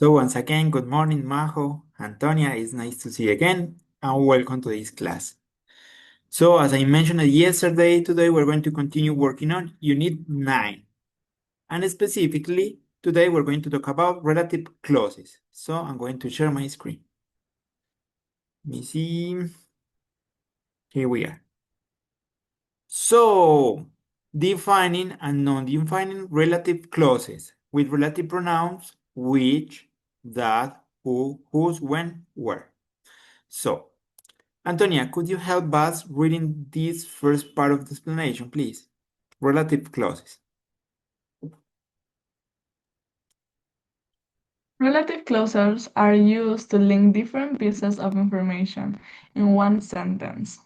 So once again, good morning, Majo, Antonia. It's nice to see you again, and welcome to this class. So as I mentioned yesterday, today we're going to continue working on Unit 9. And specifically, today we're going to talk about relative clauses. So I'm going to share my screen. Let me see. Here we are. So, defining and non-defining relative clauses with relative pronouns which, that, who, whose, when, where. So, Antonia, could you help us reading this first part of the explanation, please? Relative clauses. Relative clauses are used to link different pieces of information in one sentence.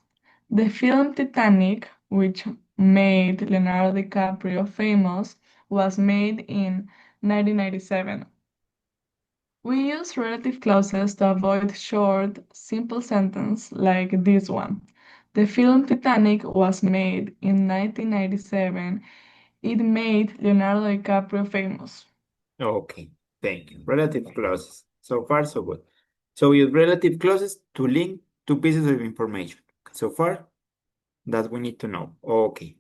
The film Titanic, which made Leonardo DiCaprio famous, was made in 1997. We use relative clauses to avoid short, simple sentences like this one. The film Titanic was made in 1997. It made Leonardo DiCaprio famous. Okay, thank you. Relative clauses. So far, so good. So we use relative clauses to link two pieces of information. So far, that we need to know. Okay.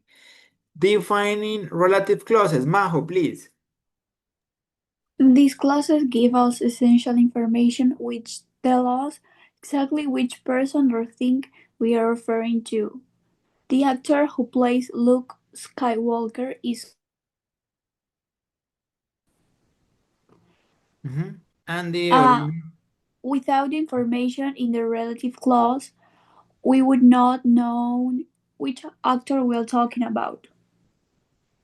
Defining relative clauses. Majo, please. These clauses give us essential information which tell us exactly which person or thing we are referring to. The actor who plays Luke Skywalker is And the uh, other. without information in the relative clause, we would not know which actor we're talking about.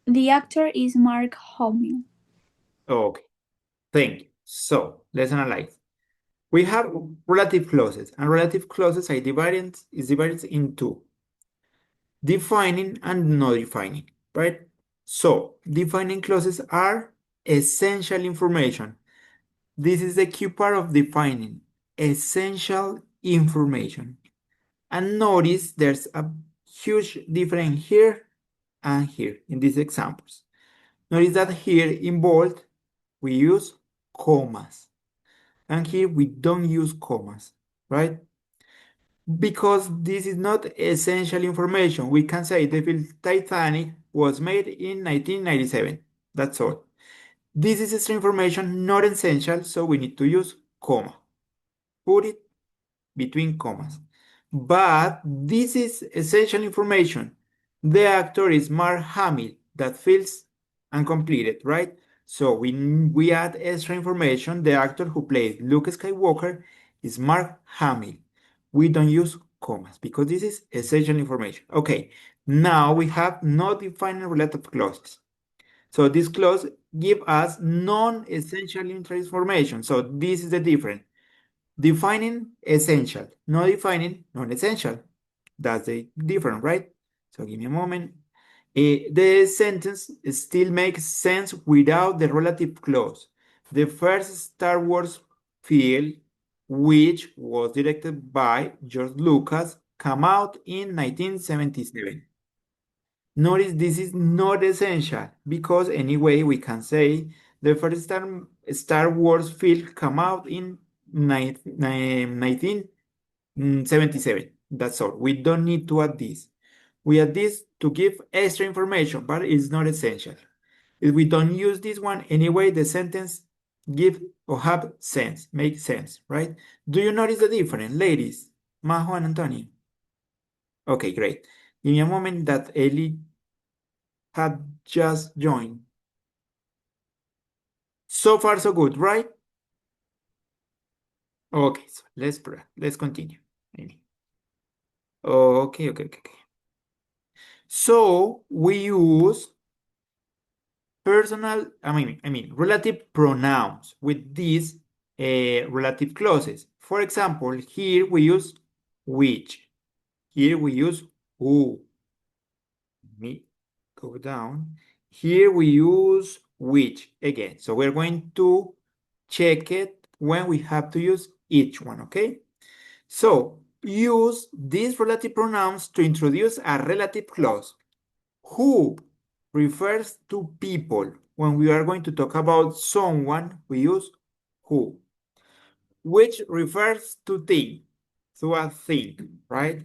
The actor is Mark Hamill. Okay, thank you. So let's analyze. We have relative clauses, and relative clauses is divided into defining and not defining, right? So defining clauses are essential information. This is the key part of defining essential information. And notice there's a huge difference here and here in these examples. Notice that here in bold, we use commas. And here we don't use commas, right? Because this is not essential information. We can say the film Titanic was made in 1997. That's all. This is extra information, not essential, so we need to use comma. Put it between commas. But this is essential information. The actor is Mark Hamill. That feels uncompleted, right? So we add extra information. The actor who played Luke Skywalker is Mark Hamill. We don't use commas because this is essential information. Okay, now we have not defined relative clauses. So this clause give us non-essential information. So this is the difference. Defining essential, not defining non-essential. That's the difference, right? So give me a moment. The sentence still makes sense without the relative clause. The first Star Wars film, which was directed by George Lucas, came out in 1977. Notice this is not essential because anyway we can say the first Star Wars film came out in 1977. That's all. We don't need to add this. We add this to give extra information, but it's not essential. If we don't use this one anyway, the sentence give or have sense, make sense, right? Do you notice the difference, ladies? Majo and Antonio. Okay, great. Give me a moment that Ellie had just joined. So far, so good, right? Okay, so let's continue. Okay. So we use relative pronouns with these relative clauses. For example, here we use which. Here we use who. Let me go down. Here we use which again. So we're going to check it when we have to use each one, okay? So use these relative pronouns to introduce a relative clause. Who refers to people. When we are going to talk about someone, we use who, which refers to thing, to a thing, right?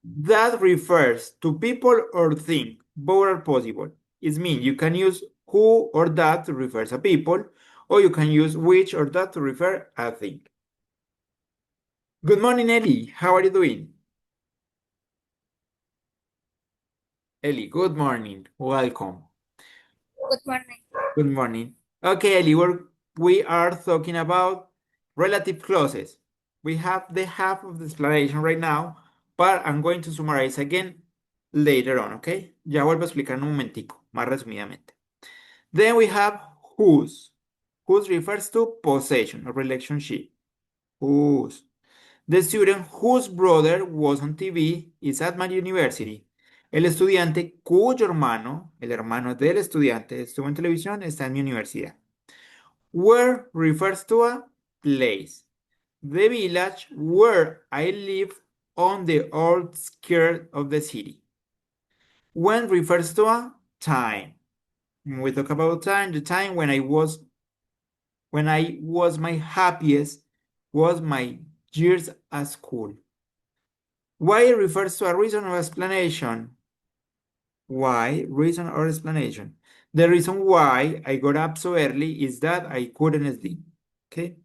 That refers to people or thing. Both are possible. It means you can use who or that to refer to people, or you can use which or that to refer a thing. Good morning, Ellie. How are you doing? Ellie, good morning. Welcome. Good morning. Good morning. Okay, Ellie, we are talking about relative clauses. We have the half of the explanation right now, but I'm going to summarize again later on, okay? Ya vuelvo a explicar en un momentico, más resumidamente. Then we have whose. Whose refers to possession or relationship. Whose. The student whose brother was on TV is at my university. El estudiante cuyo hermano, el hermano del estudiante, estuvo en televisión, está en mi universidad. Where refers to a place. The village where I live on the outskirts of the city. When refers to a time. When we talk about time, the time when I was my happiest was my years at school. Why refers to a reason or explanation. Why, reason or explanation. The reason why I got up so early is that I couldn't sleep. Okay.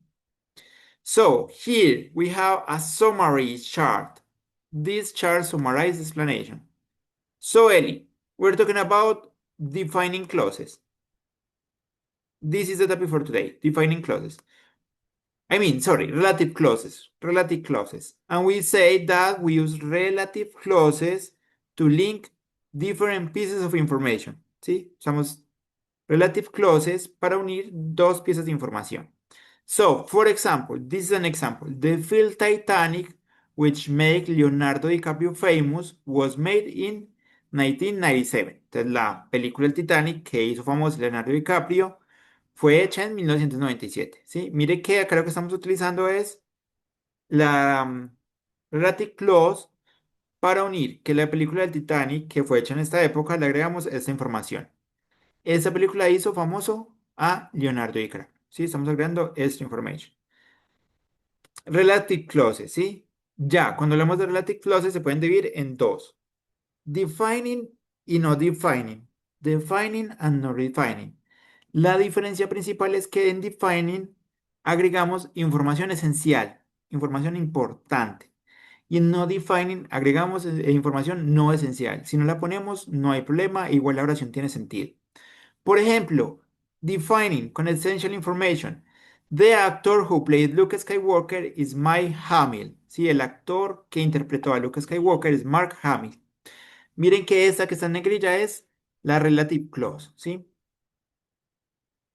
So here we have a summary chart. This chart summarizes explanation. So Ellie, we're talking about defining clauses. This is the topic for today, defining clauses. Relative clauses, relative clauses. And we say that we use relative clauses to link different pieces of information, ¿sí? Usamos relative clauses para unir dos piezas de información. So, for example, this is an example. The film Titanic, which made Leonardo DiCaprio famous, was made in 1997. Entonces, la película El Titanic que hizo famoso Leonardo DiCaprio fue hecha en 1997, ¿sí? Mire que acá lo que estamos utilizando es la relative clause para unir que la película del Titanic, que fue hecha en esta época, le agregamos esta información. Esta película hizo famoso a Leonardo DiCaprio, ¿sí? Estamos agregando esta information. Relative clauses, ¿sí? Ya, cuando hablamos de relative clauses se pueden dividir en dos. Defining y no defining. Defining and not defining. La diferencia principal es que en defining agregamos información esencial, información importante. Y en no defining agregamos información no esencial. Si no la ponemos, no hay problema, igual la oración tiene sentido. Por ejemplo, defining con essential information. The actor who played Luke Skywalker is Mike Hamill. Sí, el actor que interpretó a Luke Skywalker es Mark Hamill. Miren que esta que está en negrilla es la relative clause, ¿sí?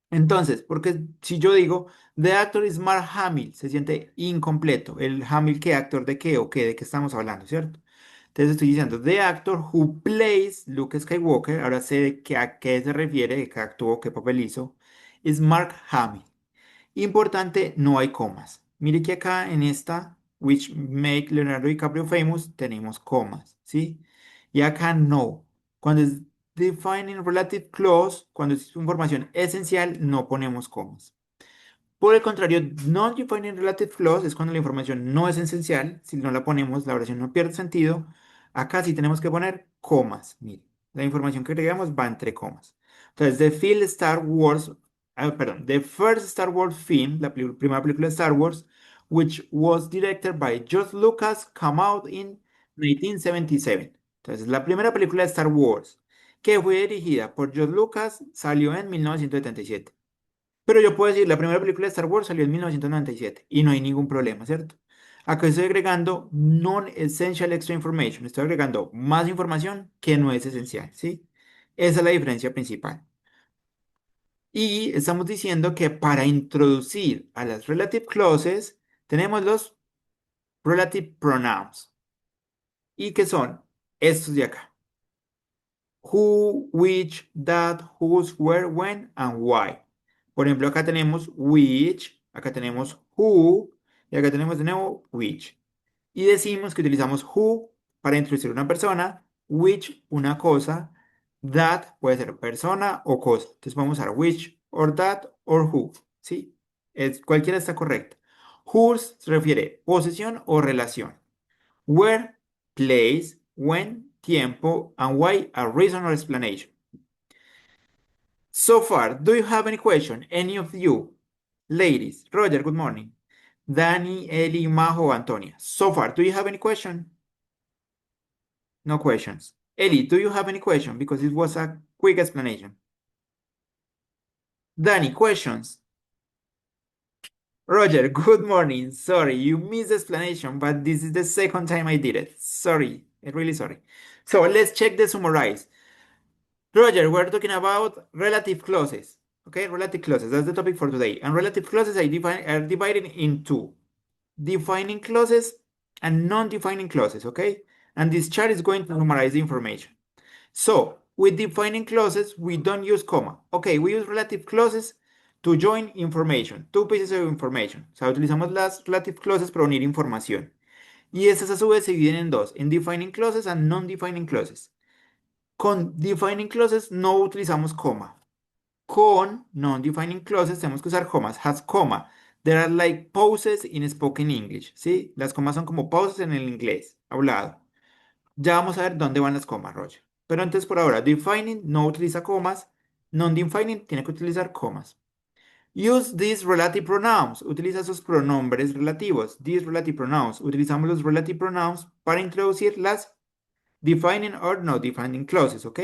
Entonces, porque si yo digo, the actor is Mark Hamill, se siente incompleto. ¿El Hamill qué actor de qué o qué? ¿De qué estamos hablando, cierto? Entonces estoy diciendo, the actor who plays Luke Skywalker, ahora sé a qué se refiere, qué actuó, qué papel hizo, es Mark Hamill. Importante, no hay comas. Mire que acá en esta, which make Leonardo DiCaprio famous, tenemos comas, ¿sí? Y acá no. Cuando es defining relative clause, cuando es información esencial, no ponemos comas. Por el contrario, non-defining relative clause es cuando la información no es esencial. Si no la ponemos, la oración no pierde sentido. Acá sí tenemos que poner comas. Mire, la información que agregamos va entre comas. Entonces, the first Star Wars film, la primera película de Star Wars, which was directed by George Lucas, came out in 1977. Entonces, la primera película de Star Wars que fue dirigida por George Lucas salió en 1977. Pero yo puedo decir, la primera película de Star Wars salió en 1997 y no hay ningún problema, ¿cierto? Acá estoy agregando non-essential extra information. Estoy agregando más información que no es esencial, ¿sí? Esa es la diferencia principal. Y estamos diciendo que para introducir a las relative clauses tenemos los relative pronouns. ¿Y qué son? Estos de acá. Who, which, that, whose, where, when, and why. Por ejemplo, acá tenemos which, acá tenemos who, y acá tenemos de nuevo which. Y decimos que utilizamos who para introducir una persona, which una cosa, that puede ser persona o cosa. Entonces vamos a usar which, or that, or who, ¿sí? Cualquiera está correcta. Whose se refiere posesión o relación. Where, place, when, tiempo, and why, a reason or explanation. So far, do you have any question? Any of you? Ladies, Roger, good morning. Danny, Eli, Majo, Antonia. So far, do you have any question? No questions. Eli, do you have any question? Because it was a quick explanation. Danny, questions? Roger, good morning. Sorry, you missed the explanation, but this is the second time I did it. Sorry, I'm really sorry. So let's check the summarize. Roger, we're talking about relative clauses. Okay, relative clauses. That's the topic for today. And relative clauses are divided in two. Defining clauses and non-defining clauses, okay? And this chart is going to summarize the information. So, with defining clauses, we don't use comma. Okay, we use relative clauses to join information, two pieces of information. O sea, utilizamos las relative clauses para unir información. Y estas a su vez se dividen en dos, en defining clauses and non-defining clauses. Con defining clauses no utilizamos coma. Con non-defining clauses tenemos que usar comas. Has comma. There are like pauses in spoken English, ¿sí? Las comas son como pausas en el inglés hablado. Ya vamos a ver dónde van las comas, Roger. Pero antes por ahora, defining no utiliza comas. Non-defining tiene que utilizar comas. Use these relative pronouns. Utiliza sus pronombres relativos. These relative pronouns. Utilizamos los relative pronouns para introducir las defining or no defining clauses, ¿ok?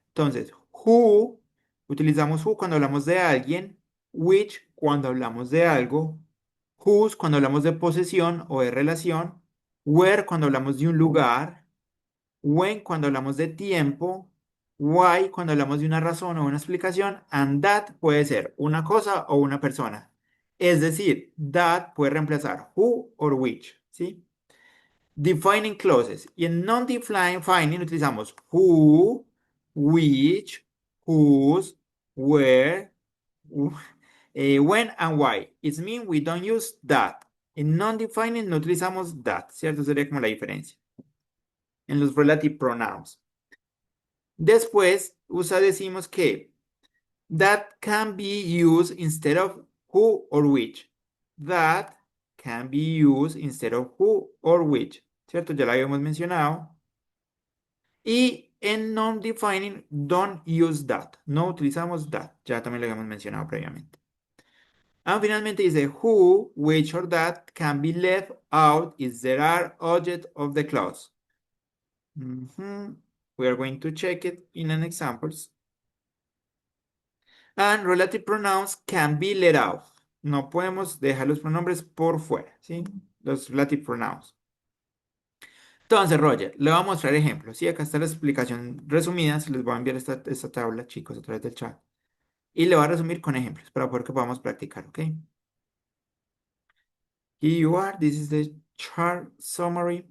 Entonces, who, utilizamos who cuando hablamos de alguien, which cuando hablamos de algo, whose cuando hablamos de posesión o de relación, where cuando hablamos de un lugar, when cuando hablamos de tiempo, why cuando hablamos de una razón o una explicación, and that puede ser una cosa o una persona. Es decir, that puede reemplazar who or which, ¿sí? Defining clauses. Y en non-defining utilizamos who, which, whose, where, when, and why. It means we don't use that. En non-defining no utilizamos that, ¿cierto? Sería como la diferencia. En los relative pronouns. Después, decimos que that can be used instead of who or which. That can be used instead of who or which, ¿cierto? Ya lo habíamos mencionado. Y en non-defining, don't use that. No utilizamos that. Ya también lo habíamos mencionado previamente. And finalmente dice who, which, or that can be left out if there are object of the clause. We are going to check it in an examples. And relative pronouns can be let out. No podemos dejar los pronombres por fuera, ¿sí? Los relative pronouns. Entonces, Roger, le voy a mostrar ejemplos, ¿sí? Acá está la explicación resumida. Se les voy a enviar esta tabla, chicos, a través del chat. Y le voy a resumir con ejemplos para poder que podamos practicar, ¿ok? Here you are. This is the chart summary.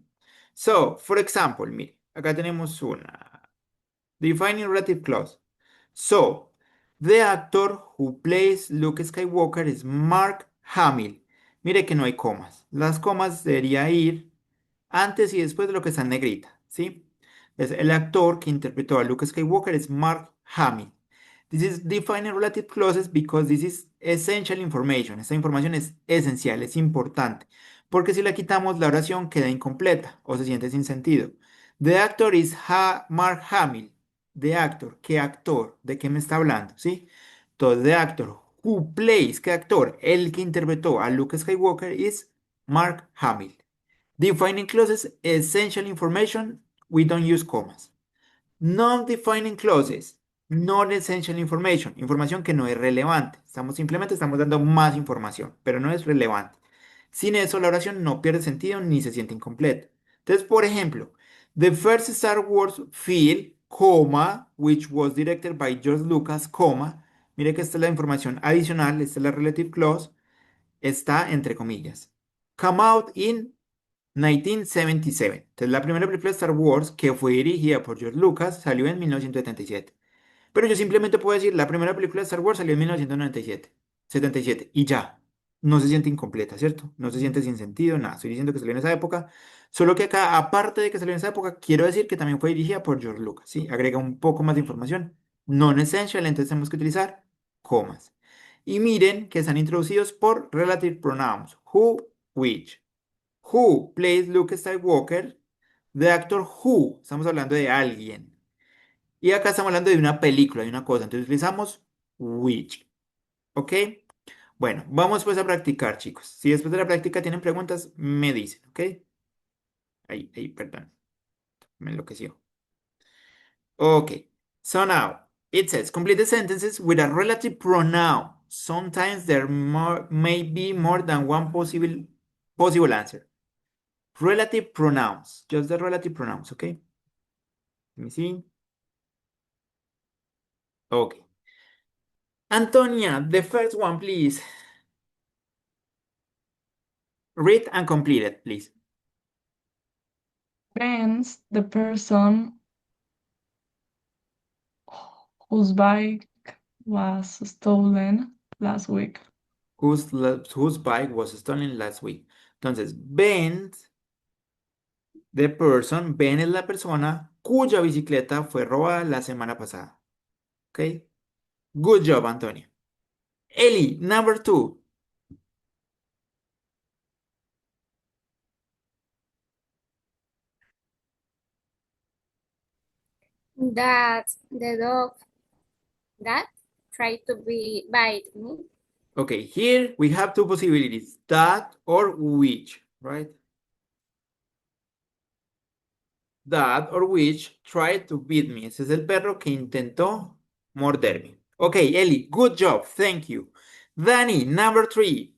So, for example, mire, acá tenemos una defining relative clause. So, the actor who plays Luke Skywalker is Mark Hamill. Mire que no hay comas. Las comas debería ir antes y después de lo que está en negrita, ¿sí? Es el actor que interpretó a Luke Skywalker es Mark Hamill. This is defining relative clauses because this is essential information. Esta información es esencial, es importante. Porque si la quitamos, la oración queda incompleta o se siente sin sentido. The actor is Mark Hamill. The actor, ¿qué actor? ¿De qué me está hablando? ¿Sí? Entonces, the actor who plays, ¿qué actor? El que interpretó a Luke Skywalker is Mark Hamill. Defining clauses, essential information, we don't use commas. Non-defining clauses, non-essential information, información que no es relevante. Simplemente estamos dando más información, pero no es relevante. Sin eso, la oración no pierde sentido ni se siente incompleta. Entonces, por ejemplo, the first Star Wars film, which was directed by George Lucas, mire que esta es la información adicional, esta es la relative clause, está entre comillas. Come out in 1977. Entonces, la primera película de Star Wars que fue dirigida por George Lucas salió en 1977. Pero yo simplemente puedo decir, la primera película de Star Wars salió en 1997. 77. Y ya. No se siente incompleta, ¿cierto? No se siente sin sentido, nada. Estoy diciendo que salió en esa época. Solo que acá, aparte de que salió en esa época, quiero decir que también fue dirigida por George Lucas, ¿sí? Agrega un poco más de información. Non-essential, entonces tenemos que utilizar comas. Y miren que están introducidos por relative pronouns. Who, which. Who plays Luke Skywalker. The actor who. Estamos hablando de alguien. Y acá estamos hablando de una película, de una cosa. Entonces utilizamos which. ¿Ok? Bueno, vamos pues a practicar, chicos. Si después de la práctica tienen preguntas, me dicen, ¿ok? Ahí, perdón. Me enloqueció. Okay. So now it says complete the sentences with a relative pronoun. Sometimes may be more than one possible answer. Relative pronouns. Just the relative pronouns, okay? Let me see. Okay. Antonia, the first one, please. Read and complete it, please. Ben's the person whose bike was stolen last week. Whose bike was stolen last week. Entonces, Ben, the person, Ben es la persona cuya bicicleta fue robada la semana pasada. Okay? Good job, Antonio. Ellie, number 2. That the dog that tried to bite me. Okay, here we have two possibilities, that or which, right? That or which tried to beat me. Ese es el perro que intentó morderme. Okay, Ellie, good job. Thank you. Danny, number 3.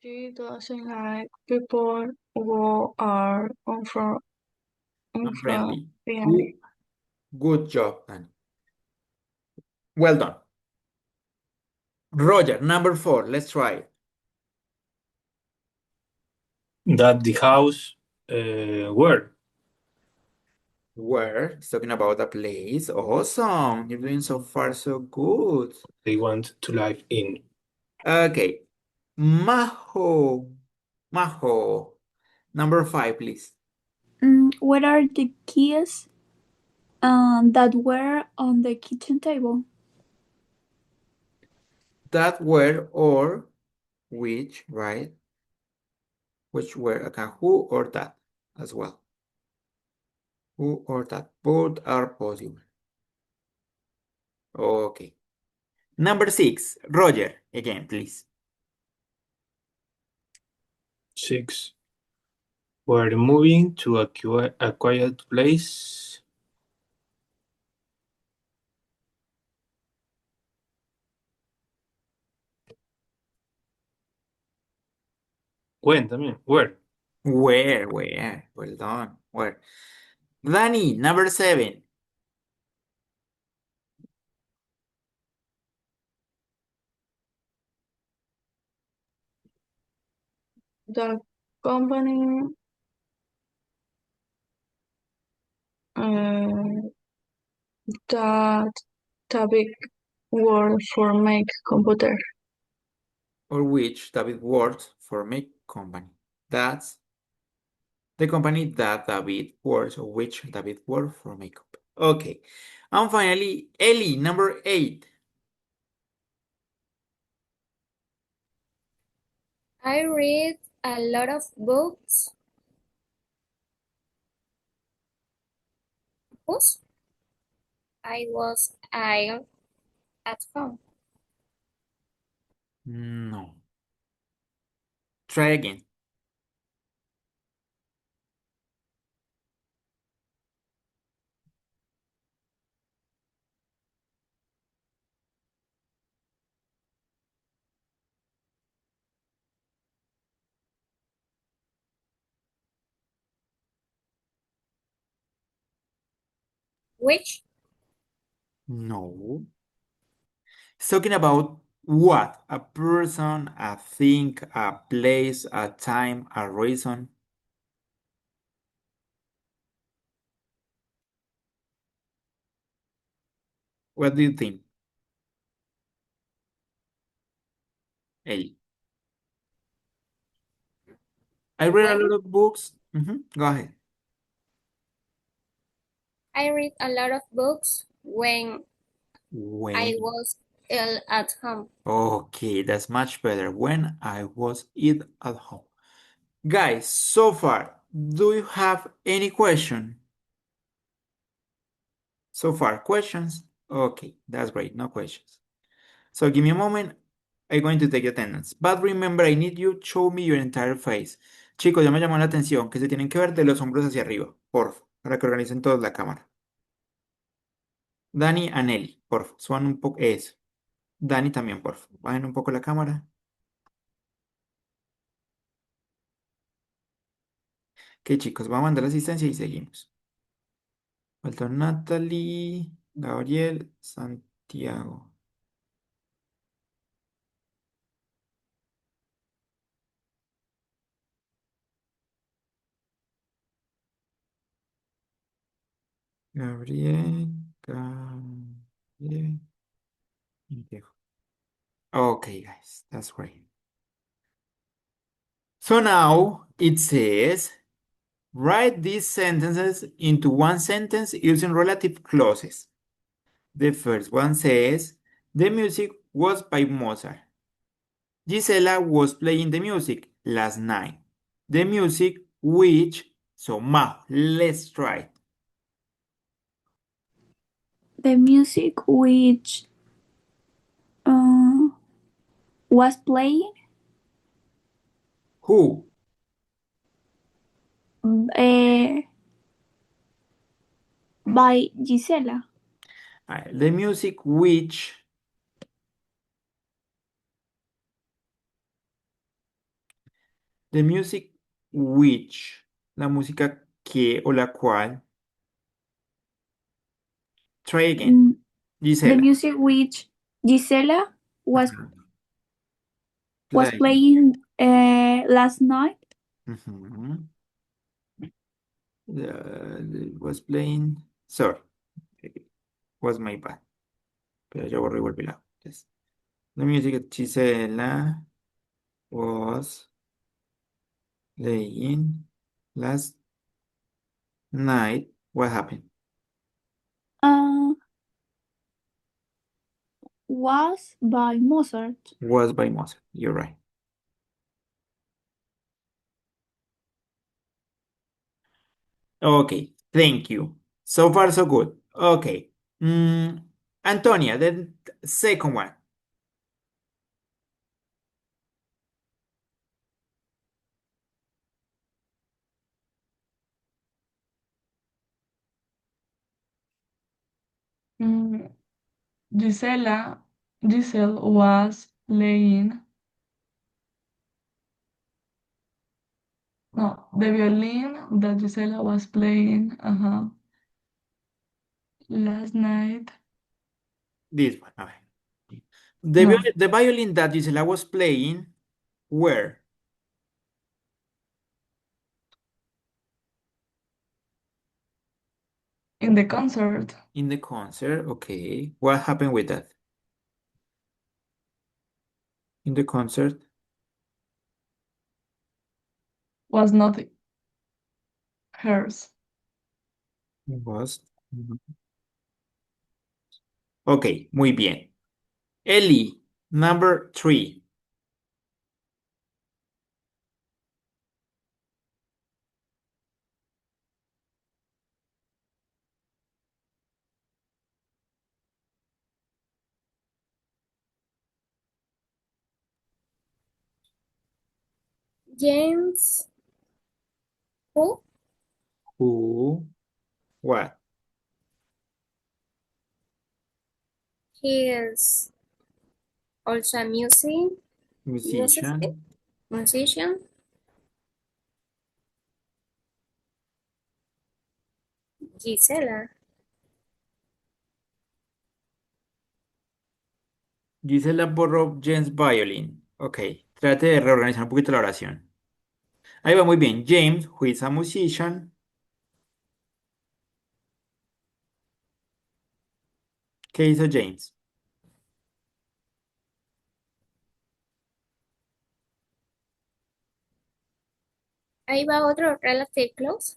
She doesn't like people who are Unfriendly. unfriendly. Good job, Danny. Well done. Roger, number 4. Let's try it. That the house where Where? It's talking about a place. Awesome. You're doing so far so good. they want to live in. Okay. Majo. Majo. Number 5, please. What are the keys that were on the kitchen table? That were or which, right? Which were, okay, who or that as well. Who or that. Both are possible. Okay. Number 6, Roger, again, please. 6. We're moving to a quiet place. When también, where? Where? Well done. Where? Danny, number 7. The company that Tabik work for make computer. Or which David works for make company. That's the company that David works, or which David works for makeup. Okay. And finally, Ellie, number 8. I read a lot of books. Books. I was ill at home. No. Try again. Which? No. It's talking about what? A person, a thing, a place, a time, a reason. What do you think? Ellie. I read a When lot of books. Go ahead. I read a lot of books when I When. was ill at home. Okay, that's much better. When I was it at home. Guys, so far, do you have any question? So far, questions? Okay, that's great. No questions. So give me a moment. I'm going to take attendance. But remember, I need you to show me your entire face. Chicos, ya me llamó la atención que se tienen que ver de los hombros hacia arriba, porfa, para que organicen todos la cámara. Dani, Aneli, porfa, suban un poco eso. Dani también, porfa. Bajen un poco la cámara. Ok, chicos, vamos a mandar la asistencia y seguimos. Falta Natalie, Gabriel, Santiago. Gabriel, Gabriel, y Diego. Okay, guys, that's great. So now it says, write these sentences into one sentence using relative clauses. The first one says, the music was by Mozart. Gisela was playing the music last night. The music which, so now let's try it. The music which was playing Who? by Gisela. The music which, the music which, la música que o la cual, try again, The Gisela. music which Gisela was Ajá. Play. playing last night. Mhm. Was playing, sorry, was my bad, pero yo borré y volví la. Yes. The music that Gisela was playing last night. What happened? Uh, was by Mozart. Was by Mozart. You're right. Okay, thank you. So far, so good. Okay. Antonia, the second one. Mm, Giselle was playing, no, the violin that Gisela was playing, last night, This one. Okay. no, The violin that Gisela was playing, where? in the concert, In the concert. Okay. What happened with that? In the concert? was not hers. Was. Okay, muy bien. Ellie, number 3. James, who Who? What? he is also a Musician. musician. Gisela. Gisela borró James violin. Ok, trate de reorganizar un poquito la oración. Ahí va muy bien. James, who is a musician. ¿Qué hizo James? Ahí va otro relative close.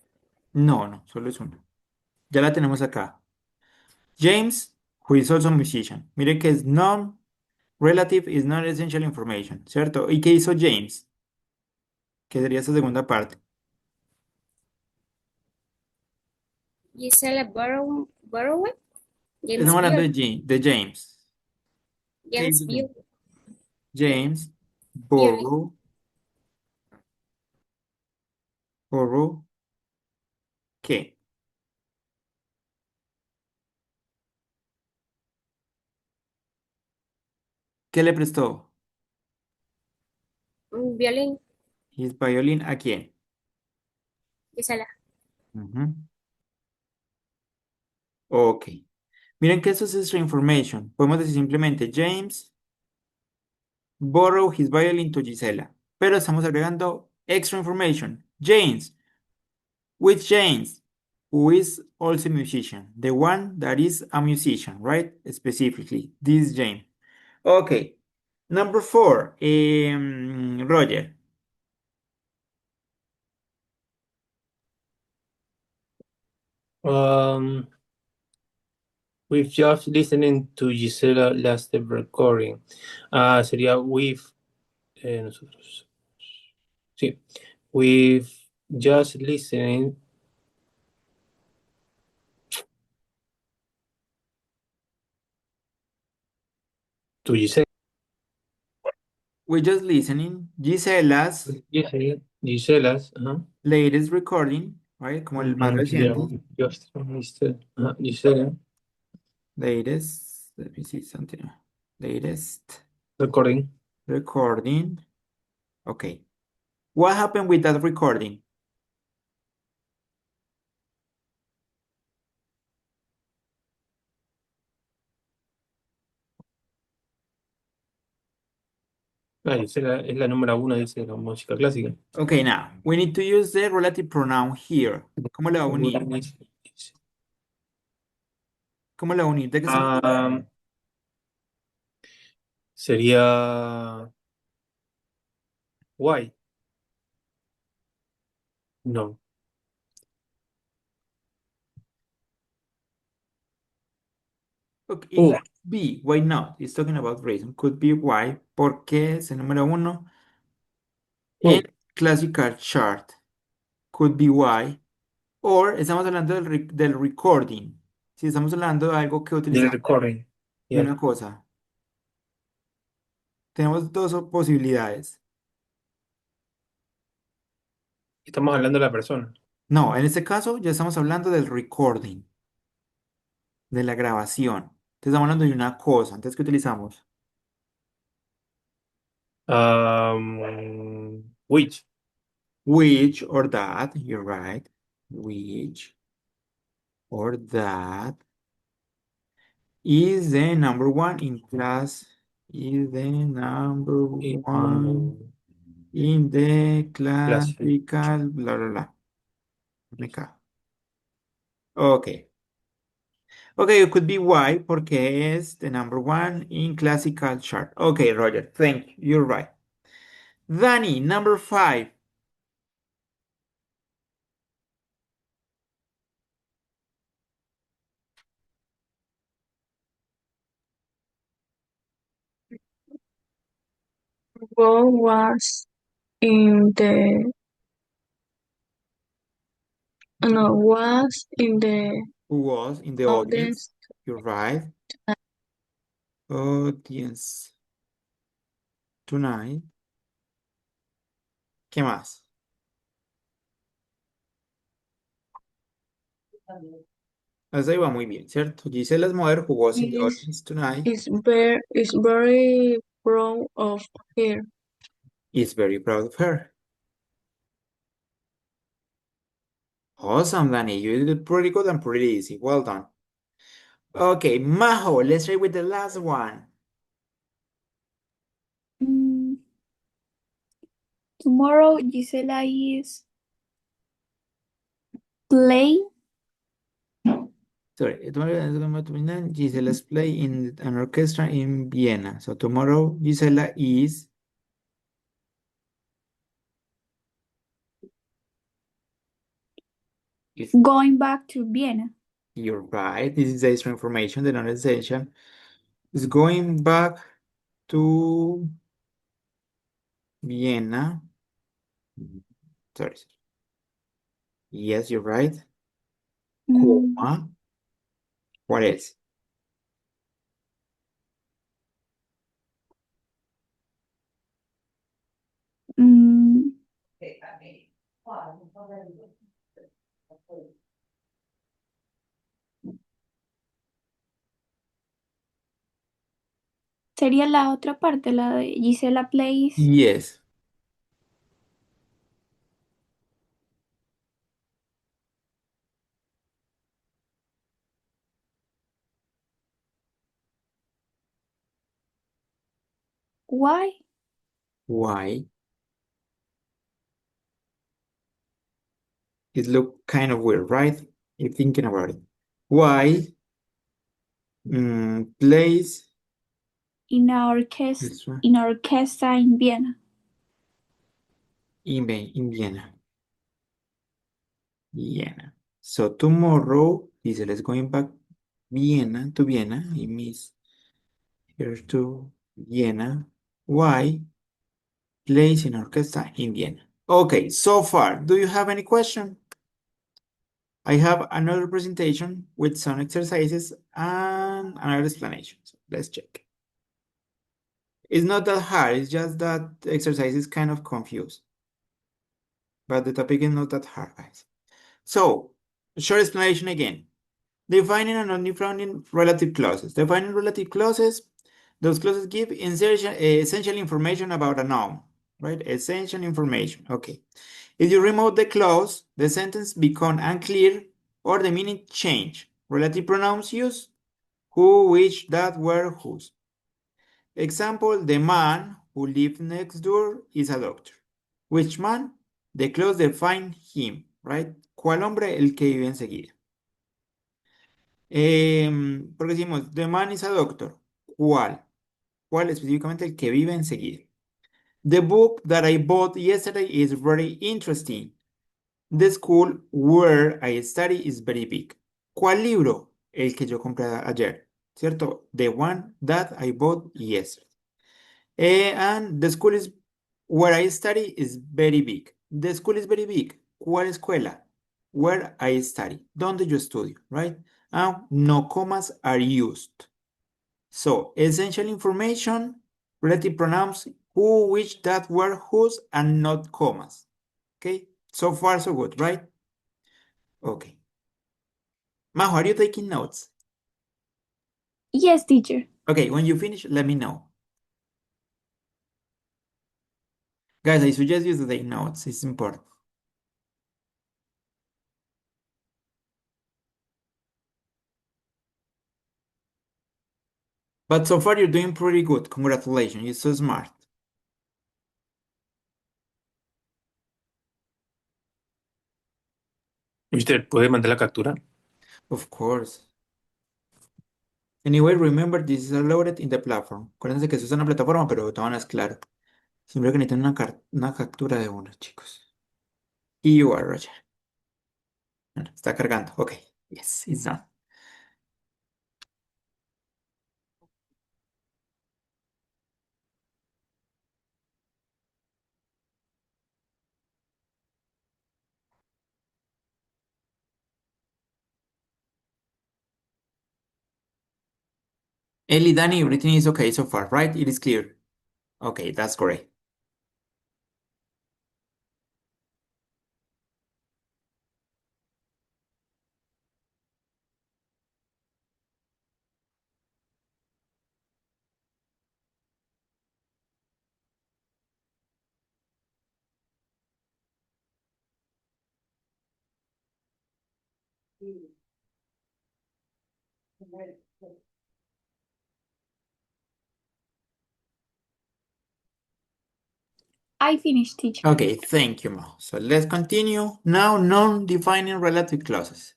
No, no, solo es uno. Ya la tenemos acá. James, who is also a musician. Mire que es non-relative is not essential information, ¿cierto? ¿Y qué hizo James? Que sería esa segunda parte. Gisela Borrow, Estamos James hablando Beard, de James. ¿Qué James hizo James? Beard, James Beard. borrow, borrow, ¿qué? ¿Qué le prestó? Un violín, His violin, ¿a quién? Gisela. Ujú. Ok. Miren que eso es extra information. Podemos decir simplemente James borrow his violin to Gisela. Pero estamos agregando extra information. James. Which James? Who is also a musician. The one that is a musician, right? Specifically, this James. Okay. Number 4. Roger. We've just listening to Gisela last recording. Sería nosotros. Sí. We've just listening to Gisela. We're just listening. Gisela's Gisela's. Ajá. latest recording, right? Como el más Sería reciente. just Gisela. Ajá, Gisela Latest. Let me see something. Latest recording. recording. Okay. What happened with that recording? Gisela es la número 1, dice la música clásica. Okay, now we need to use the relative pronoun here. ¿Cómo le va a unir? ¿Cómo le va a unir? ¿De qué estamos hablando? Sería why. No. Okay, it could be. Why not? It's talking about reason. Could be why. Porque es el número 1 en classical chart. Could be why. Or estamos hablando del recording. Si estamos hablando de algo que Del utilizamos recording. de Yeah. una cosa. Tenemos dos posibilidades. Estamos hablando de la persona. No, en este caso ya estamos hablando del recording, de la grabación. Entonces estamos hablando de una cosa. Entonces, ¿qué utilizamos? Which. Which or that, you're right. Which or that is the number 1 in class, is the number 1 in the classical, bla, bla, bla. Acá. Ok. Okay, it could be why, porque es the number 1 in classical chart. Okay, Roger, thank you. You're right. Danny, number 5. Bo was in the was in the Who was in the audience? audience You're right. Audience tonight. ¿Qué más? Eso iba muy bien, ¿cierto? Gisela Smoder who was in the is audience tonight very proud of her. is very proud of her. Awesome, Danny. You did pretty good and pretty easy. Well done. Okay, Majo, let's try with the last one. Mm, Tomorrow, Gisela is playing. Sorry, tomorrow Gisela's play in an orchestra in Vienna. So tomorrow Gisela is Going back to Vienna. You're right. This is extra information, the non-essential is going back to Vienna. Sorry. Yes, you're right. Mm, Coma. What else? mm, sería la otra parte, la de Gisela Plays. Yes. Why? Why? It look kind of weird, right? You're thinking about it. Why? Plays In our orchestra, this one in our orchestra in Vienna. in Vienna. Vienna. So tomorrow, Gisela is going back Vienna to Vienna. I miss here to Vienna. Why? Plays in orchestra in Vienna. Okay, so far, do you have any question? I have another presentation with some exercises and another explanation. So let's check. It's not that hard, it's just that the exercise is kind of confused. But the topic is not that hard, guys. So, short explanation again. Defining and non-defining relative clauses. Defining relative clauses, those clauses give essential information about a noun, right? Essential information, okay. If you remove the clause, the sentence becomes unclear or the meaning change. Relative pronouns use who, which, that, where, whose. Example, the man who lives next door is a doctor. Which man? The clause define him, right? ¿Cuál hombre? El que vive enseguida. Porque decimos, the man is a doctor. ¿Cuál? ¿Cuál específicamente? El que vive enseguida. The book that I bought yesterday is very interesting. The school where I study is very big. ¿Cuál libro? El que yo compré ayer, ¿cierto? The one that I bought yesterday. And the school is where I study is very big. The school is very big. ¿Cuál escuela? Where I study. ¿Dónde yo estudio? Right? No commas are used. So, essential information, relative pronouns, who, which, that, where, whose, and not commas. Okay? So far, so good, right? Okay. Majo, are you taking notes? Yes, teacher. Okay, when you finish, let me know. Guys, I suggest you to take notes. It's important. But so far, you're doing pretty good. Congratulations. You're so smart. ¿Usted puede mandar la captura? Of course. Anyway, remember, this is loaded in the platform. Acuérdense que se usa en la plataforma, pero todo es claro. Siempre que necesitan una captura de uno, chicos. Y you are, Roger. Bueno, está cargando. Ok. Yes, it's done. Ellie, Danny, everything is okay so far, right? It is clear. Okay, that's great. I finished, teacher. Okay, thank you, Mo. So let's continue. Now, non-defining relative clauses.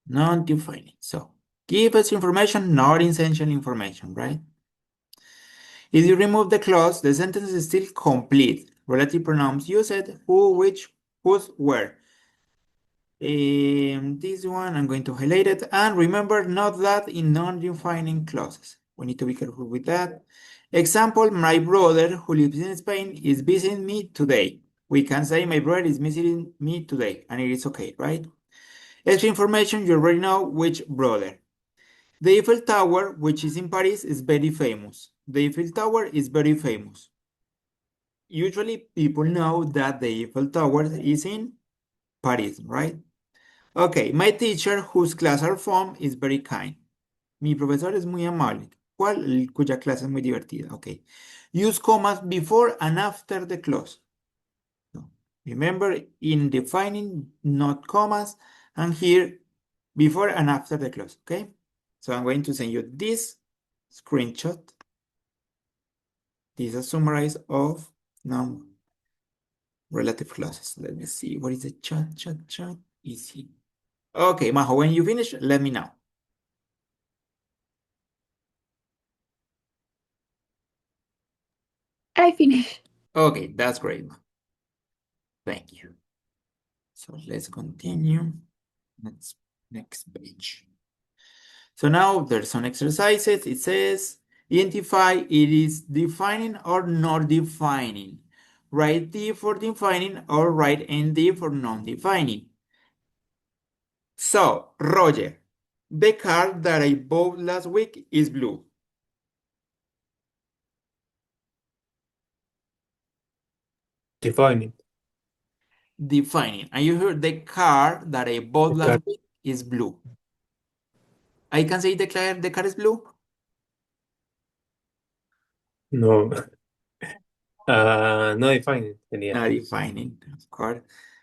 Non-defining. So, give us information, not essential information, right? If you remove the clause, the sentence is still complete. Relative pronouns used, who, which, whose, where. This one, I'm going to highlight it. And remember, not that in non-defining clauses. We need to be careful with that. Example, my brother who lives in Spain is visiting me today. We can say my brother is visiting me today, and it is okay, right? Extra information, you already know which brother. The Eiffel Tower, which is in Paris, is very famous. The Eiffel Tower is very famous. Usually people know that the Eiffel Tower is in Paris, right? Okay, my teacher, whose class are from, is very kind. Mi profesor es muy amable. ¿Cuál? Cuya clase es muy divertida. Okay. Use commas before and after the clause. So, remember, in defining, not commas, and here, before and after the clause. Okay? So I'm going to send you this screenshot. This is a summary of non-relative clauses. Let me see. What is the chat? Easy. Okay, Majo, when you finish, let me know. I finished. Okay, that's great. Thank you. So let's continue. Next page. So now there's some exercises. It says identify it is defining or not defining. Write D for defining or write ND for non-defining. So, Roger, the car that I bought last week is blue. Defining. Defining. And you heard the car that I bought The last car. week is blue. I can say the car is blue. No. No defining. Sería. Not defining, of course.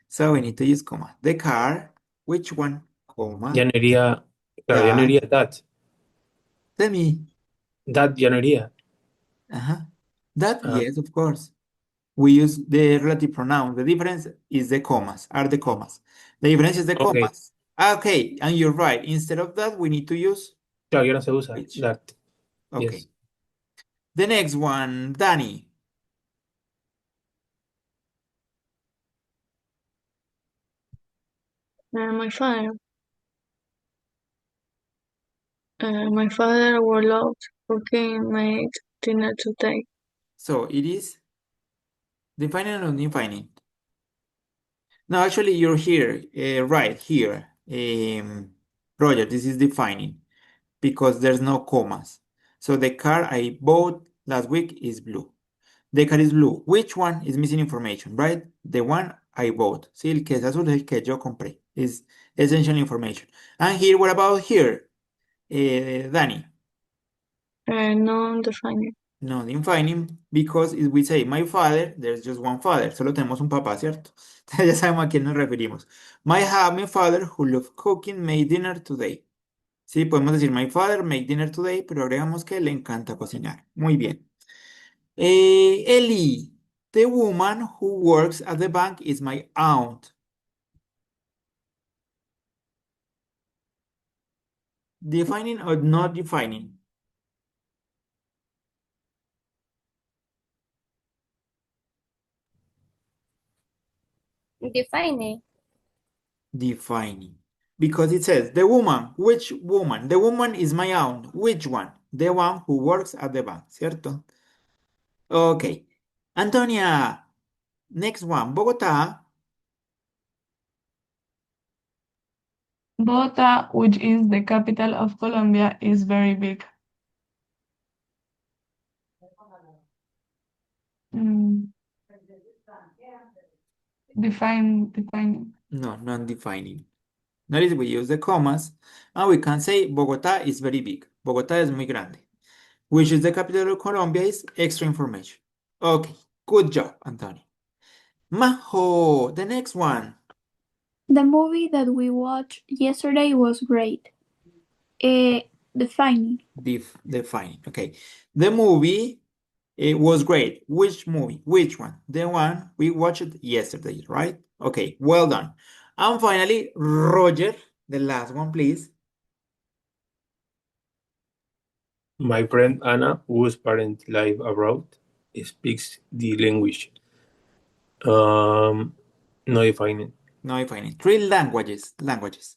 So we need to use comma. The car, which one? Comma. Ya no iría. Claro, ya no That. iría that. Tell me. That ya no iría. That, Ah. yes, of course. We use the relative pronoun. The difference is the commas, are the commas. The difference is the Okay. commas. Okay, and you're right. Instead of that, we need to use Claro, ya no se usa which. that. Okay. Yes. The next one, Danny. My father. My father would love cooking made dinner today. So it is defining or defining? No, actually, you're here, right here. Roger, this is defining because there's no commas. So the car I bought last week is blue. The car is blue. Which one is missing information, right? The one I bought. Sí, el que es azul es el que yo compré. Is essential information. And here, what about here? Danny? Non-defining. Non-defining, because if we say my father, there's just one father. Solo tenemos un papá, ¿cierto? Ya sabemos a quién nos referimos. My father who loves cooking made dinner today. Sí, podemos decir my father made dinner today, pero agregamos que le encanta cocinar. Muy bien. Ellie, the woman who works at the bank is my aunt. Defining or not defining? Defining. Defining. Because it says, the woman, which woman? The woman is my aunt. Which one? The one who works at the bank, ¿cierto? Okay. Antonia, next one, Bogotá. Bogota, which is the capital of Colombia, is very big. Defining. No, non-defining. Notice we use the commas, and we can say Bogotá is very big. Bogotá es muy grande. Which is the capital of Colombia is extra information. Okay, good job, Antonio. Majo, the next one. The movie that we watched yesterday was great. Defining. Defining. Okay. The movie, it was great. Which movie? Which one? The one we watched yesterday, right? Okay, well done. And finally, Roger, the last one, please. My friend Anna, whose parents live abroad, speaks the language. No defining. No defining. Three languages. Languages.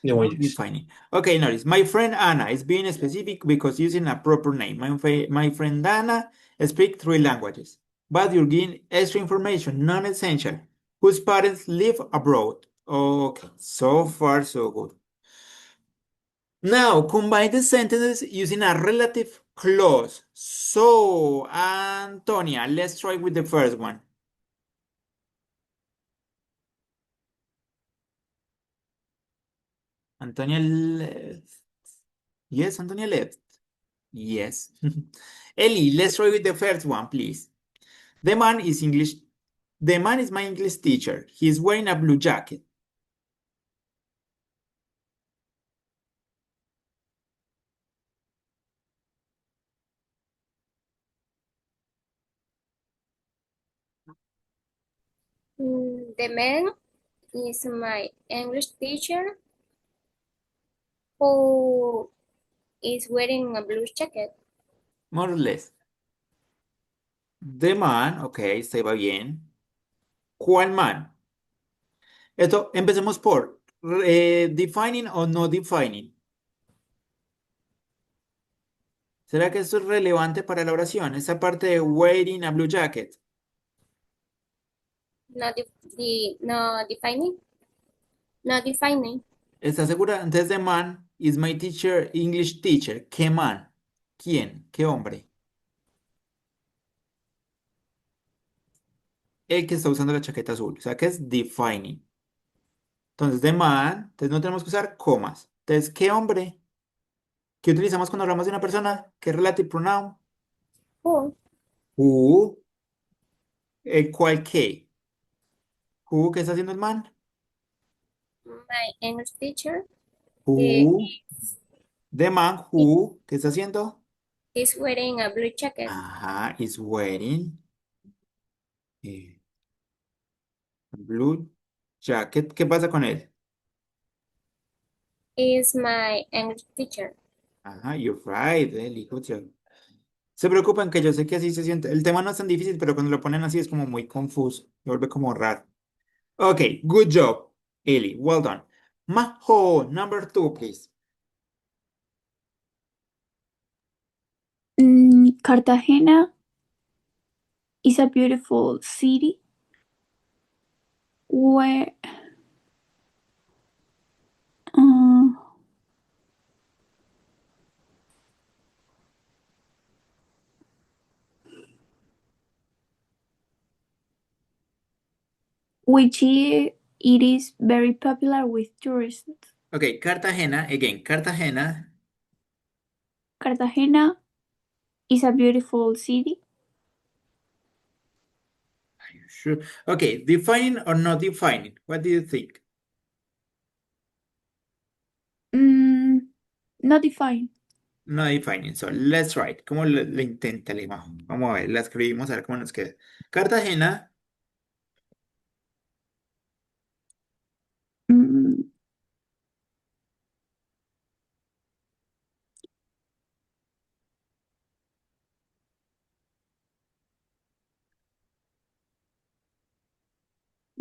No Languages. defining. Okay, notice. My friend Anna is being specific because using a proper name. My friend Anna speaks three languages. But you're giving extra information, non-essential. Whose parents live abroad. Okay, so far so good. Now, combine the sentences using a relative clause. So, Antonia, let's try with the first one. Antonia left. Yes, Antonia left. Yes. Ellie, let's try with the first one, please. The man is English. The man is my English teacher. He's wearing a blue jacket. The man is my English teacher who is wearing a blue jacket. More or less. The man, ok, se va bien. ¿Cuál man? Esto, empecemos por defining o no defining. ¿Será que esto es relevante para la oración? Esa parte de wearing a blue jacket. No defining. Not defining. ¿Estás segura? Antes de man is my teacher, English teacher. ¿Qué man? ¿Quién? ¿Qué hombre? El que está usando la chaqueta azul. O sea que es defining. Entonces, de man, entonces no tenemos que usar comas. Entonces, ¿qué hombre? ¿Qué utilizamos cuando hablamos de una persona? ¿Qué relative pronoun? Who? Who. ¿Cuál qué? Who, ¿qué está haciendo el man? My English teacher Who. The man who, ¿qué está haciendo? is wearing a blue jacket. Ajá, is wearing eh, blue jacket. ¿Qué pasa con él? Is my English teacher. Ajá, you're right, Eli, good job. Se preocupan que yo sé que así se siente. El tema no es tan difícil, pero cuando lo ponen así es como muy confuso. Se vuelve como raro. Ok, good job, Eli. Well done. Majo, number 2, please. Cartagena is a beautiful city where uh, it is very popular with tourists. Ok, Cartagena, again, Cartagena. Cartagena is a beautiful city. Sure. Okay, defining or not defining? What do you think? Not defined. No defining. So let's write. ¿Cómo lo intenta, Lima? Vamos a ver, la escribimos a ver cómo nos queda. Cartagena Mm,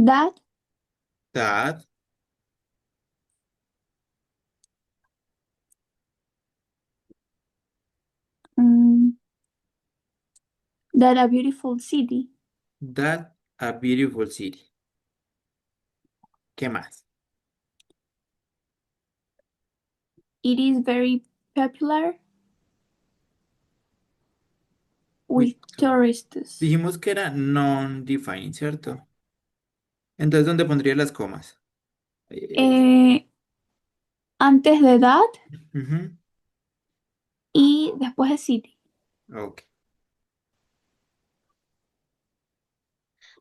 that that mm, that a beautiful city. that a beautiful city. ¿Qué más? It is very popular with tourists. Dijimos que era non-defining, ¿cierto? Entonces, ¿dónde pondría las comas? Antes de that Ujú, y después de city. ok.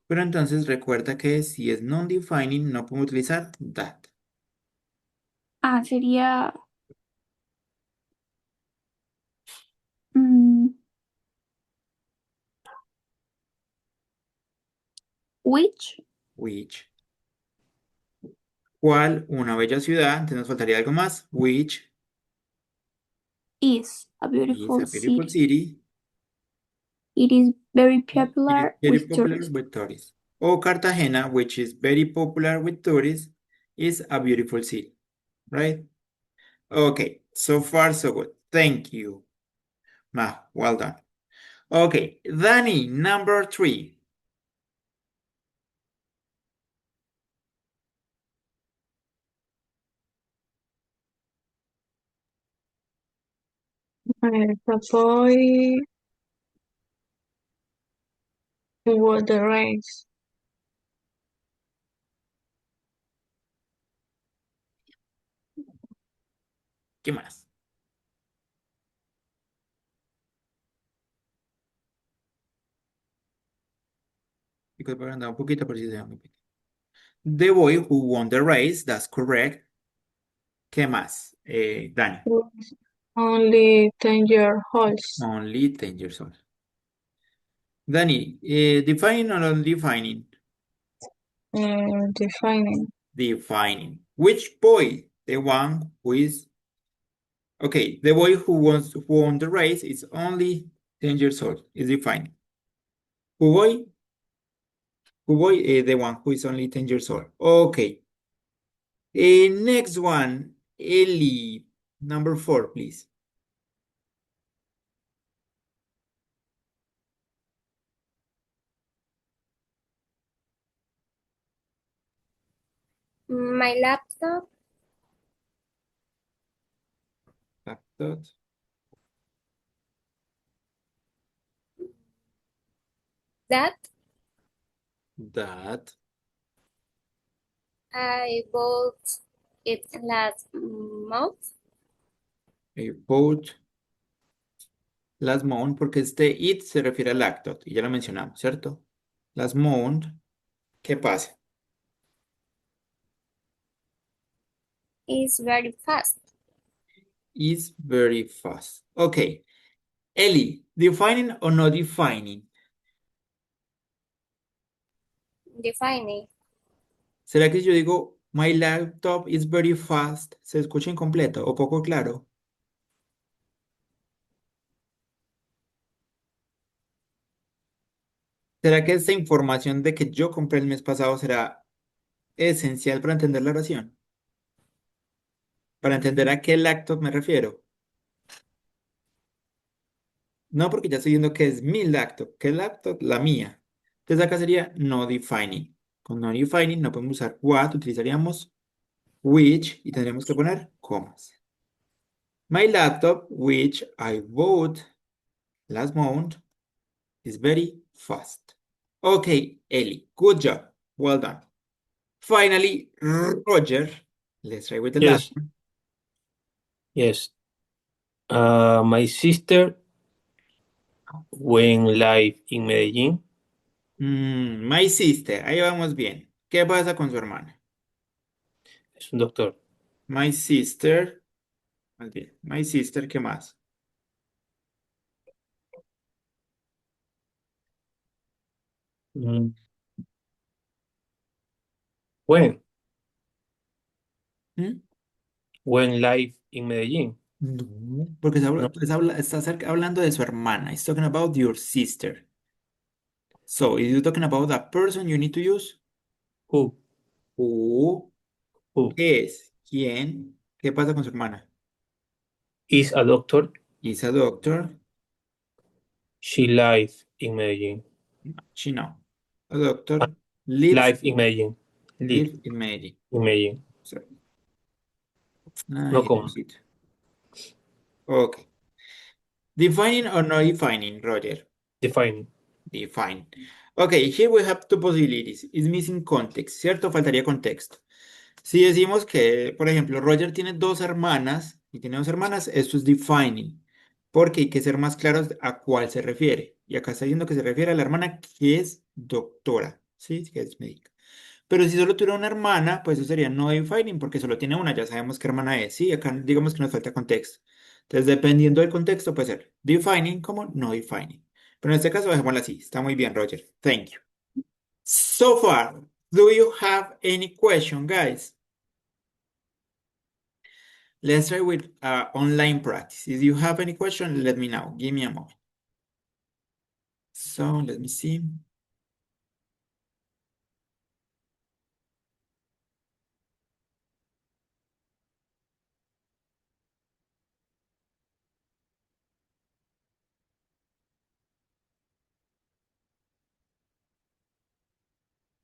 Pero entonces recuerda que si es non-defining no podemos utilizar that. Sería mm, which Which. ¿Cuál? Una bella ciudad. Entonces nos faltaría algo más. Which is a is beautiful a beautiful city. city. It is very It is popular very with popular tourists. with tourists. Or Cartagena, which is very popular with tourists, is a beautiful city, right? Okay, so far so good. Thank you. Ma, well done. Okay, Danny, number 3. The boy who won the race. ¿Qué más? Because voy a andar un poquito por si se ve muy pequeño. The boy who won the race, that's correct. ¿Qué más, Danny? Was only 10 years old. Only 10 years old. Danny, defining or undefining? Defining. Defining. Which boy? The one who is... Okay, the boy who won the race is only 10 years old. Is defining. Who boy? Who boy? The one who is only 10 years old. Okay. Next one, Ellie. Number 4, please. My laptop Laptop. that That. I bought it last month. Bought last month, porque it se refiere al laptop, y ya lo mencionamos, ¿cierto? Last month, ¿qué pasa? It's very fast. Is very fast. Okay. Ellie, defining or not defining? Defining. ¿Será que si yo digo, my laptop is very fast, se escucha incompleto o poco claro? ¿Será que esta información de que yo compré el mes pasado será esencial para entender la oración? Para entender a qué laptop me refiero. No, porque ya estoy viendo que es mi laptop. ¿Qué laptop? La mía. Entonces acá sería no defining. Con no defining no podemos usar what, utilizaríamos which y tendríamos que poner comas. My laptop, which I bought last month, is very fast. Okay, Ellie, good job. Well done. Finally, Roger. Let's try with the last Yes. one. Yes. My sister went live in Medellín. My sister, ahí vamos bien. ¿Qué pasa con su hermana? Es un doctor. My sister, más bien, my sister, ¿qué más? Mm. When ¿Mm? went live in Medellín. No, porque No. está hablando de su hermana. It's talking about your sister. So, if you're talking about a person, you need to use Who? who, Who ¿qué es? ¿Quién? ¿Qué pasa con su hermana? is a doctor? Is a doctor. She live in Medellín. She no. A doctor lives Live in Medellín. Live in Medellín. in Medellín. Sorry. No Ay, coma. Diosito. Okay. Defining or not defining, Roger? Defining. Define. Okay, here we have two possibilities. Is missing context, ¿cierto? Faltaría contexto. Si decimos que, por ejemplo, Roger tiene dos hermanas y tiene dos hermanas, esto es defining, porque hay que ser más claros a cuál se refiere. Y acá está diciendo que se refiere a la hermana que es doctora, ¿sí? Que es médica. Pero si solo tuviera una hermana, pues eso sería no defining, porque solo tiene una, ya sabemos qué hermana es, ¿sí? Acá digamos que nos falta contexto. Entonces, dependiendo del contexto, puede ser defining como no defining. Pero en este caso, dejémoslo así. Está muy bien, Roger. Thank you. So far, do you have any question, guys? Let's try with online practice. If you have any question, let me know. Give me a moment. So let me see.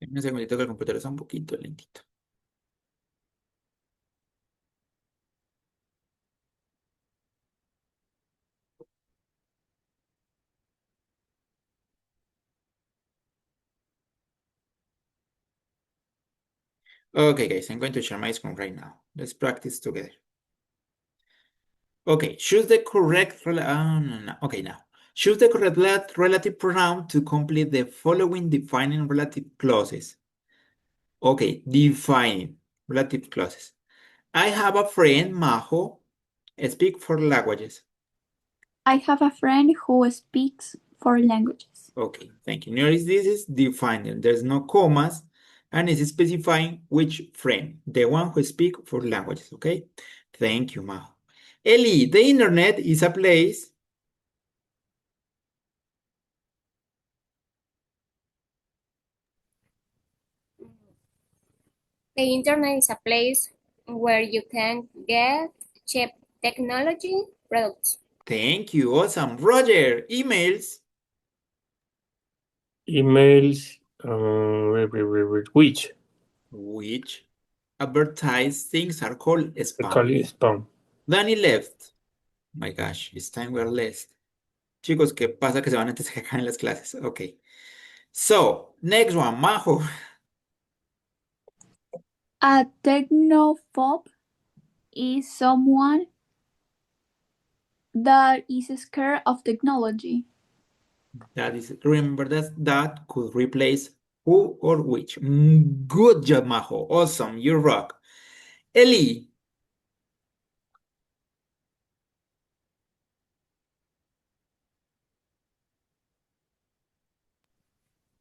Un segundito que el computador está un poquito lentito. Okay, guys, I'm going to share my screen right now. Let's practice together. Okay, choose the correct no. Okay, now. Choose the correct relative pronoun to complete the following defining relative clauses. Okay, defining relative clauses. I have a friend, Majo, speak 4 languages. I have a friend who speaks 4 languages. Okay, thank you. Notice this is defining. There's no commas, and it's specifying which friend, the one who speaks 4 languages, okay? Thank you, Majo. Eli, the internet is a place. The internet is a place where you can get cheap technology products. Thank you, awesome. Roger, emails. Emails, which Advertise things are called they spam. call it spam. Danny left. My gosh, it's time we're left. Chicos, ¿qué pasa que se van antes que acaben las clases? Okay. So, next one, Majo. A technophobe is someone that is scared of technology. That is, remember that could replace who or which. Good job, Majo. Awesome, you rock. Ellie.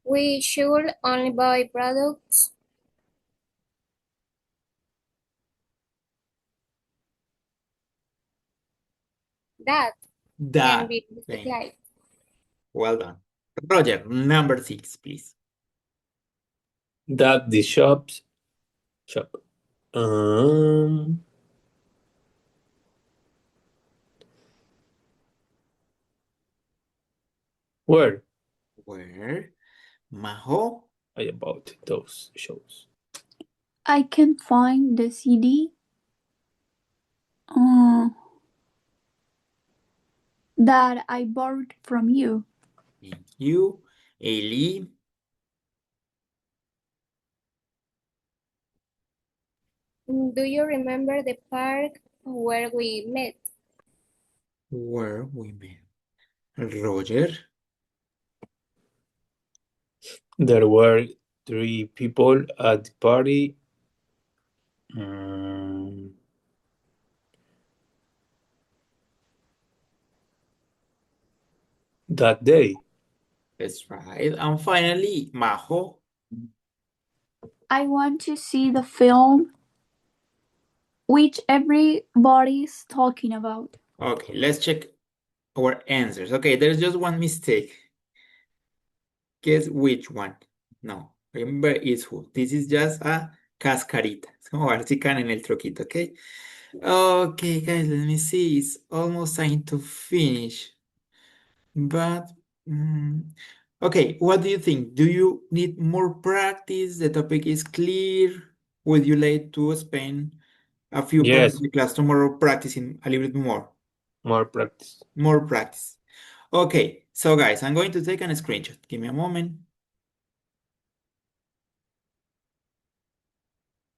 We should only buy products that can That. be Thank you. recycled. Well done. Roger, number 6, please. That the shop. Where Where? Majo. I about those shows? I can find the CD that I borrowed from you. Thank you. Ellie. Do you remember the park where we met? Where we met. Roger. There were 3 people at the party. Mm, that day. That's right. And finally, Majo. I want to see the film which everybody's talking about. Okay, let's check our answers. Okay, there's just one mistake. Guess which one? No, remember it's who. This is just a cascarita. So, a ver si caen en el truquito, okay? Okay, guys, let me see. It's almost time to finish. But, okay, what do you think? Do you need more practice? The topic is clear. Would you like to spend a few points Yes, of the class tomorrow practicing a little bit more? more practice. More practice. Okay, so guys, I'm going to take a screenshot. Give me a moment.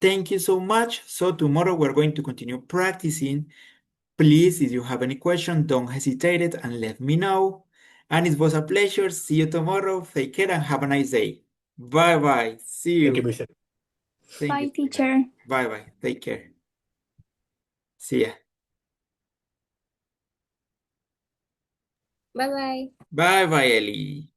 Thank you so much. So tomorrow we're going to continue practicing. Please, if you have any question, don't hesitate it and let me know. And it was a pleasure. See you tomorrow. Take care and have a nice day. Bye-bye. See Thank you, you. Mr. Thank Bye, you. teacher. Bye-bye. Take care. See ya. Bye bye. Bye-bye, Ellie.